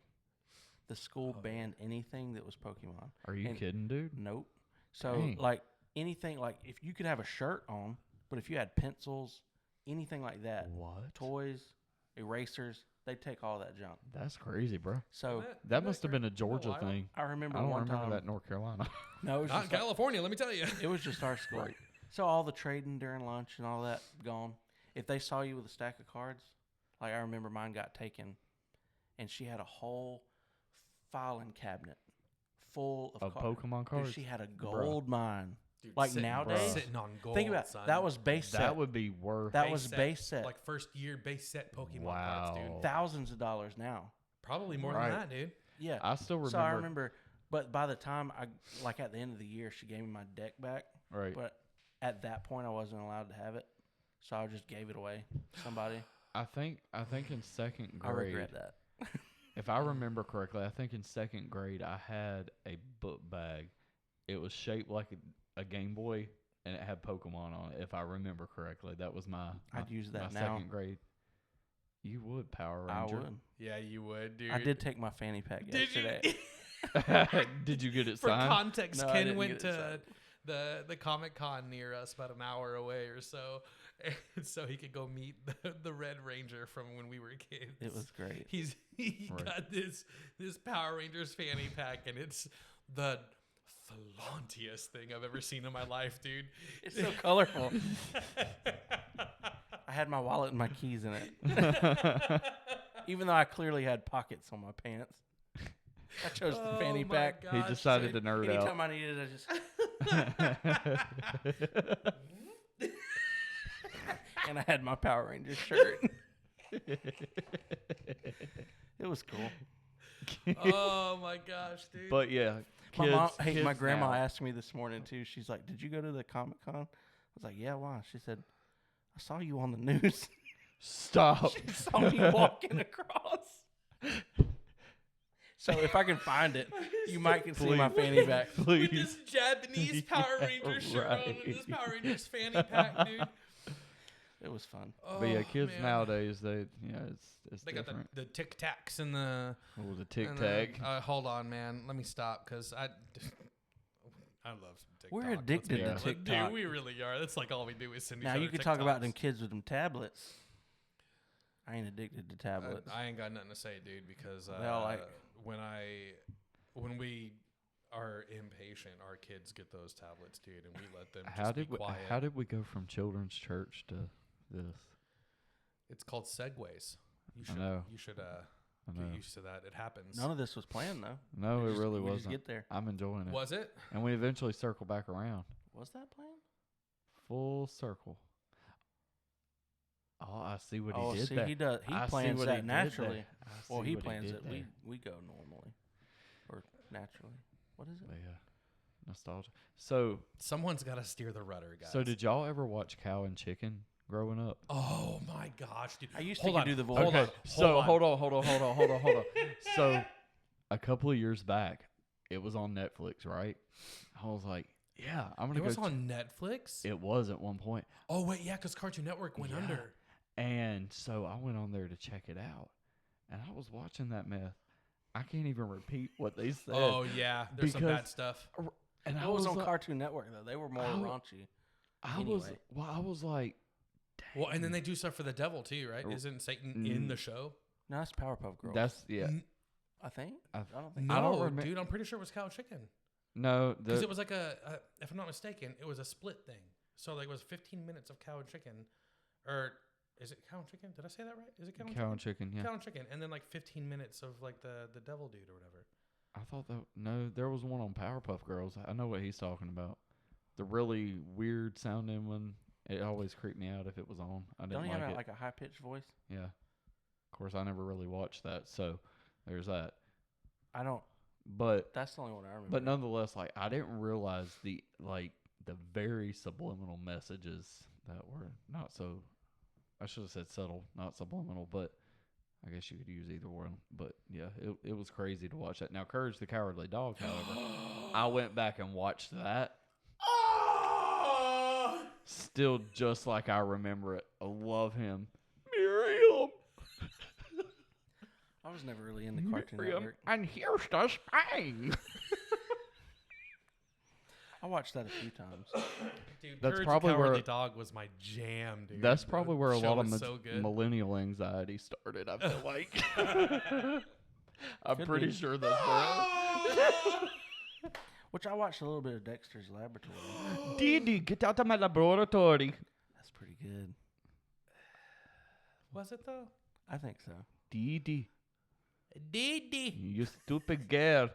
The school Oh, banned anything that was Pokemon. Are you And- kidding, dude? Nope. So Dang. like anything, like if you could have a shirt on, but if you had pencils, anything like that, What? toys, erasers, they take all that junk. That's crazy, bro. So That must have been a Georgia wild? thing. I remember I don't one remember time. that in North Carolina. No, it was not in just like- California. Let me tell you. it was just our school. Right. So all the trading during lunch and all that gone. If they saw you with a stack of cards, like I remember mine got taken, and she had a whole filing cabinet full of Of cards. Pokemon Dude, cards? she had a gold mine. Dude, Like sitting, nowadays? sitting on gold. Think about son. that was base set. That would be worth. That was base set. Like first year base set Pokemon Wow. cards, dude. thousands of dollars now. Probably more Right. than that, dude. Yeah. I still remember. So I remember, but by the time like at the end of the year, she gave me my deck back. Right. But at that point, I wasn't allowed to have it, so I just gave it away to somebody. I think in second I grade, regret that. if I remember correctly, I think in second grade I had a book bag. It was shaped like a Game Boy, and it had Pokemon on it. If I remember correctly, that was my I'd use that my now. second grade. You would Power I Ranger. would. Yeah, you would, dude. I did take my fanny pack Did yesterday. you? Did you get it For signed? context, No, I Ken didn't went get it to signed. the Comic Con near us, about an hour away or so, and so he could go meet the Red Ranger from when we were kids. It was great. He Right. got this Power Rangers fanny pack, and it's the flauntiest thing I've ever seen in my life, dude. It's so colorful. I had my wallet and my keys in it, even though I clearly had pockets on my pants. I chose the fanny my pack. He gosh, decided dude. to nerd Anytime out. I needed it, I just and I had my Power Ranger shirt. It was cool. Oh my gosh, dude. But yeah, My kids, mom, hey, my kids grandma now- asked me this morning too. She's like, "Did you go to the Comic Con?" I was like, "Yeah, why?" She said, "I saw you on the news." Stop. She saw me walking across. So if I can find it, you might can see my Please. fanny pack. with Please. this Japanese Power Yeah, Ranger shirt on and this right. Power Rangers fanny pack, dude. It was fun. But yeah, Oh, kids man. nowadays, it's They got different. the Tic Tacs and the Oh, the Tic and Tac. hold on, man. Let me stop because I love some TikTok. We're Let's addicted be to honest. TikTok. Dude, we really are. That's like all we do is send each Now other you could talk about them TikToks. kids with them tablets. I ain't addicted to tablets. I ain't got nothing to say, dude, because They all like- when we are impatient, our kids get those tablets, dude, and we let them How just did be quiet. how did we go from children's church to this? It's called segues. You I should know. you should I know. get used to that. It happens. None of this was planned though. No, We it just- really we just wasn't. get there. I'm enjoying it, Was it? and we eventually circle back around, Was that planned? full circle. Oh, I see what Oh, he did see, there. he does. He I see plans what that he did naturally. there. I Well, see he what plans did it. there. We go normally, or naturally. What is it? But yeah, nostalgia. So Someone's got to steer the rudder, guys. so did y'all ever watch Cow and Chicken growing up? Oh my gosh, dude! I used Hold to on, do the voice. hold on, so hold hold on. So a couple of years back, it was on Netflix, right? I was like, yeah, I'm gonna It was go. on Netflix. It was at one point, Oh wait, yeah, because Cartoon Network went Yeah. under. and so I went on there to check it out, and I was watching that meth, I can't even repeat what they said. Oh yeah, there's some bad Because- stuff. And It I was on like- Cartoon Network though. They were more I- raunchy. I anyway. was like, Well, and then they do stuff for the devil too, right? Isn't Satan in the show? No, that's Powerpuff Girls. that's yeah. I think. I- I don't think. No, I don't dude, I'm pretty sure it was Cow Chicken. No, Because it was like if I'm not mistaken, it was a split thing. So like it was 15 minutes of cow and chicken, or is it cow and chicken? Did I say that right? Is it cow and cow chicken? and chicken. Yeah, Cow and chicken, and then like 15 minutes of like the devil dude or whatever. I thought that no, there was one on Powerpuff Girls. I know what he's talking about. The really weird sounding one. It always creeped me out if it was on. I Don't didn't he like have it. like a high pitched voice? Yeah. Of course, I never really watched that, so there's that. I don't. But That's the only one I remember. but nonetheless, like I didn't realize the very subliminal messages that were not so. I should have said subtle, not subliminal, but I guess you could use either one. But yeah, it was crazy to watch that. Now, Courage the Cowardly Dog, however, I went back and watched that. Still just like I remember it. I love him. Miriam. I was never really into Cartoon Miriam. Network. And here's the spine. I watched that a few times. Dude, That's Courage probably the Cowardly where- Dog was my jam, dude. That's The probably where a show lot of was so good. millennial anxiety started, I feel like. I'm Could pretty be. sure that's where. Which I watched a little bit of Dexter's Laboratory. Didi, get out of my laboratory. That's pretty good. Was it though? I think so. Didi, Didi. you stupid girl.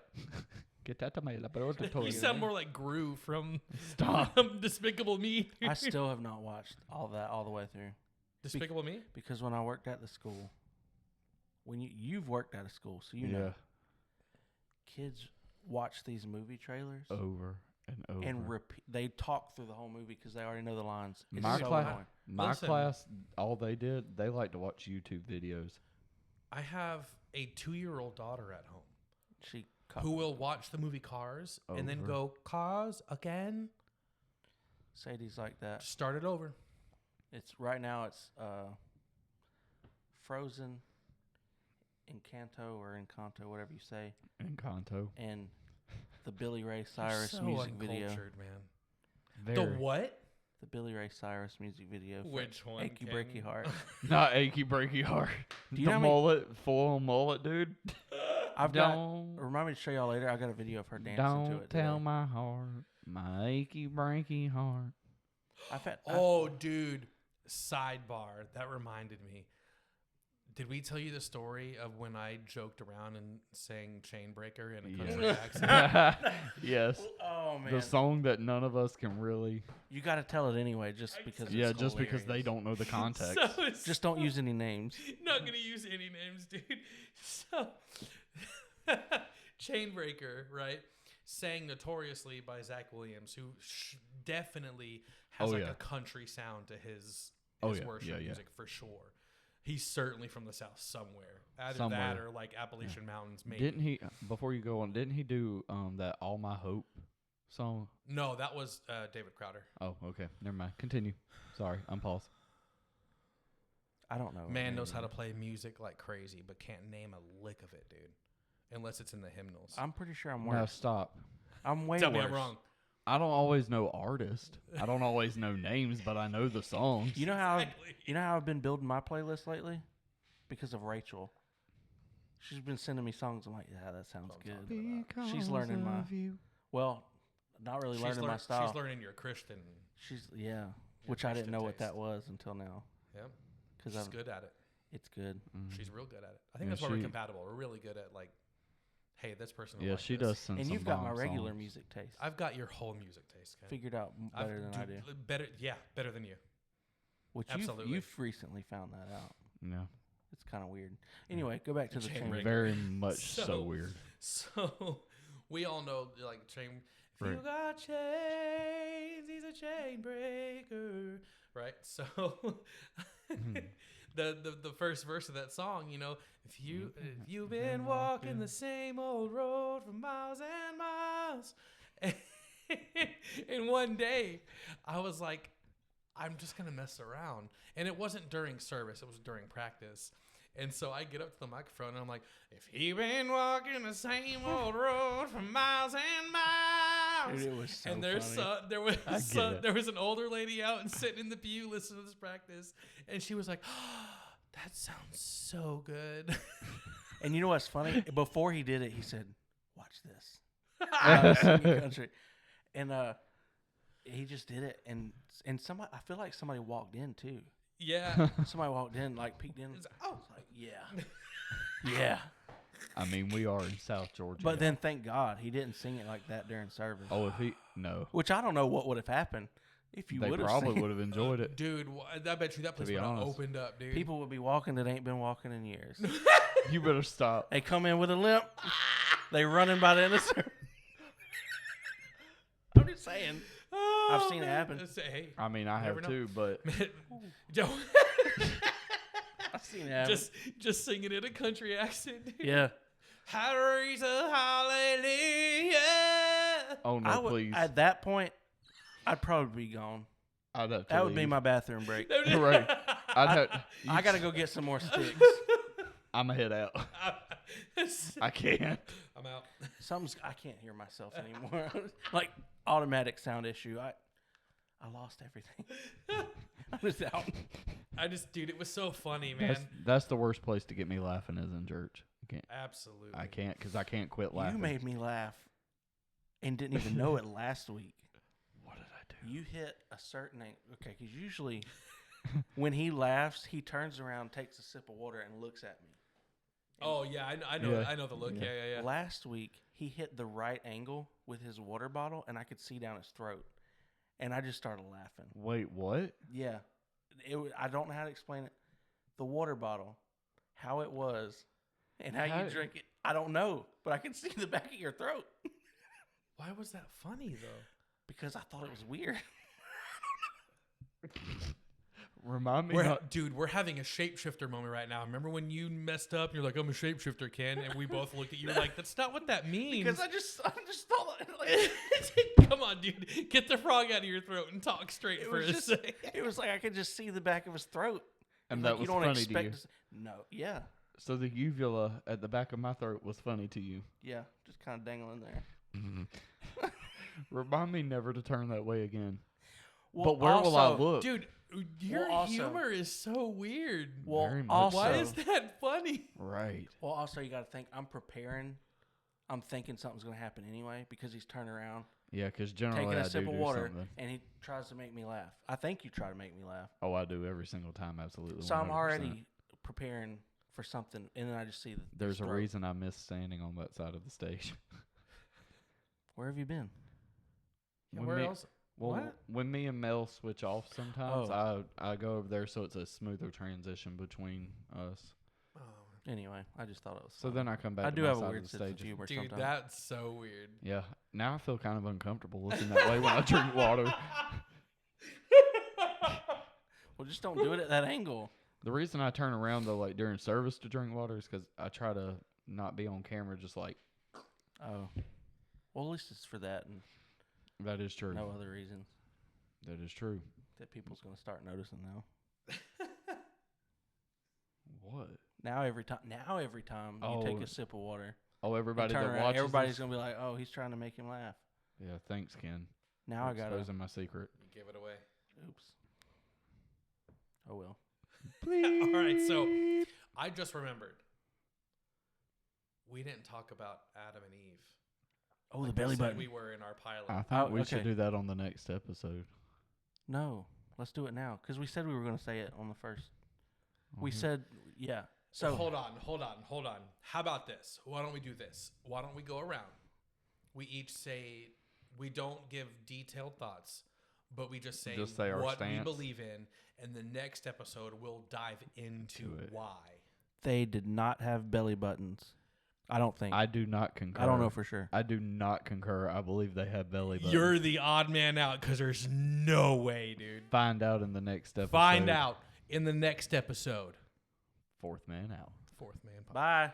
Get out of my laboratory. You sound more like Gru from Stop. from Despicable Me. I still have not watched all that all the way through Despicable Me? because when I worked at the school, when you've worked at a school, so you know, kids watch these movie trailers Over and over. and repeat. They talk through the whole movie because they already know the lines. It's My so class, annoying. my Listen. class, all they did, they like to watch YouTube videos. I have a 2-year-old daughter at home She who will watch the movie Cars and then Over. go, Cars again? Sadie's like that. Start it over. It's right now. It's Frozen, Encanto or Encanto, whatever you say, Encanto. and the Billy Ray You're Cyrus so music video. uncultured, man. Very. The what? The Billy Ray Cyrus music video. for Which one? Achy King? Breaky Heart. Not achy breaky heart. Do you The know how many- mullet, full on mullet, dude. I've got. Don't Remind me to show y'all later. I got a video of her dancing to don't it. tell today. my heart, my achy breaky heart. I've had. Oh, dude. Sidebar. That reminded me. Did we tell you the story of when I joked around and sang Chainbreaker in a country accent? Yes. Oh man, The song that none of us can really. you got to tell it anyway, just because. Yeah, it's just because they hilarious. don't know the context. So it's Just don't use any names. not gonna use any names, dude. So Chainbreaker, right? Sang notoriously by Zach Williams, who definitely has Oh, like yeah. a country sound to his Oh, yeah, worship yeah, yeah. music for sure. He's certainly from the South somewhere. Either that Somewhere. or like Appalachian Mountains, maybe. Didn't he? Before you go on, didn't he do that "All My Hope" song? No, that was David Crowder. Oh, okay. Never mind. Continue. Sorry, I'm paused. I don't know. her Man name knows how to either. play music like crazy, but can't name a lick of it, dude. Unless it's in the hymnals. I'm pretty sure I'm Now worse. stop. I'm way Tell worse. me I'm wrong. I don't always know artists. I don't always know names, but I know the songs. You know how Exactly. you know how I've been building my playlist lately? Because of Rachel. She's been sending me songs. I'm like, yeah, that sounds What I'm good. talking Because She's learning my- of you. Well, not really learning my style. She's learning your Christian. Yeah, which I didn't Christian know what taste. that was until now. Yeah, Because she's good at it. it's good. She's real good at it. I think Yeah, that's why we're she- compatible. We're really good at like, hey, this person. will Yeah, like she this. does send And some you've got my bomb regular songs. music taste I've got your whole music taste. Ken. figured out better than I do. Better, yeah, better than you. Which absolutely. you've recently found that out. Yeah, It's kind of weird. Anyway, go back to the Chain chain. breaker. very much so, So- weird. So we all know like chain. If you Right. got chains, he's a chain breaker, right? So Mm-hmm. the first verse of that song, you know, if you've been walking the same old road for miles and miles, and one day I was like, I'm just gonna mess around, and it wasn't during service; it was during practice. And so I get up to the microphone and I'm like, if he been walking the same old road for miles and miles. Dude, it was so and funny. there was an older lady out and sitting in the pew listening to this practice. And she was like, oh, that sounds so good. And you know what's funny? Before he did it, he said, watch this. Singing country. And he just did it. And somebody, I feel like somebody walked in too. Yeah. Somebody walked in, like peeked in. It's like, oh. I was like, yeah. Yeah. I mean, we are in South Georgia. But then thank God he didn't sing it like that during service. oh, if he no, Which I don't know what would have happened if you they would have probably seen would have enjoyed it. Dude, I bet you that place be would have honest. opened up, dude. People would be walking that ain't been walking in years. You better stop. They come in with a limp. They running by the end of service. I'm just saying. Oh, I've seen it man. happen. Hey, I mean, I Never have know. too, but don't I've seen it happen. just singing in a country accent. Dude. Yeah. Hallelujah, hallelujah. oh no, I would, please. at that point, I'd probably be gone. I'd have to That would be leave. my bathroom break. Right. I'd have. I got to go get some more sticks. I'm gonna head out. I can't. I'm out. I can't hear myself anymore. Like automatic sound issue. I lost everything. I was out. Dude, it was so funny, man. That's the worst place to get me laughing is in church. I can't. Absolutely. I can't because I can't quit laughing. You made me laugh and didn't even know it last week. What did I do? You hit a certain okay, because usually when he laughs, he turns around, takes a sip of water, and looks at me. Oh yeah, I know. Yeah. I know the look. Yeah. Yeah. Last week, he hit the right angle with his water bottle, and I could see down his throat, and I just started laughing. Wait, what? Yeah, I don't know how to explain it. The water bottle, how it was, and how you drink it. I don't know, but I can see the back of your throat Why was that funny though? because I thought it was weird. Remind me. Dude, we're having a shapeshifter moment right now. Remember when you messed up? You're like, I'm a shapeshifter, Ken, and we both looked at you like, that's not what that means. Because I just thought like, Come on, dude, get the frog out of your throat and talk straight it for was a just second. it was like I could just see the back of his throat. And Like, that was don't funny to you. No, yeah, So the uvula at the back of my throat was funny to you. yeah, just kind of dangling there. Remind me never to turn that way again. Well, but where will I also- look? Dude, your also- humor is so weird. Well, Very much also, Why is that funny? Right. well, also you got to think. I'm preparing. I'm thinking something's going to happen anyway because he's turning around, Yeah, because generally taking I a do sip of do water, something. and he tries to make me laugh. I think you try to make me laugh. Oh, I do every single time, absolutely. So I'm 100%. already preparing for something, and then I just see the There's a throat. reason I miss standing on that side of the stage. Where have you been? Yeah, When where me- else? Well, What? when me and Mel switch off sometimes, Oh. I go over there so it's a smoother transition between us. Oh, Anyway, I just thought it was. So funny. then I come back I to do my have a side weird of the sense of stage. humor dude, sometimes. that's so weird. Yeah. Now I feel kind of uncomfortable looking that way when I drink water. Well, just don't do it at that angle. The reason I turn around though, like during service to drink water, is because I try to not be on camera. Just like Oh, well, at least it's for that and that is true. no other reason That is true. that people's going to start noticing now. What? Now every time you take Oh. a sip of water, Oh, and everybody turn that around, watches. everybody's this? going to be like, "Oh, he's trying to make him laugh." Yeah. Thanks, Ken. Now I got to. exposing my secret. You give it away. Oops. Oh well. All right, so I just remembered. We didn't talk about Adam and Eve. Oh, like the belly we said button. we were in our pilot. I think Oh, we should okay. do that on the next episode. No, let's do it now because we said we were going to say it on the first. We Mhm. said, yeah. So So hold on. How about this? Why don't we do this? Why don't we go around? We each say we don't give detailed thoughts, but we just say our what stance. we believe in, and the next episode we'll dive into To it. why. they did not have belly buttons. I don't think. I do not concur. I don't know for sure. I do not concur. I believe they have belly buttons. You're the odd man out because there's no way, dude. Find out in the next episode. Find out in the next episode. Fourth man out. Fourth man. Bye.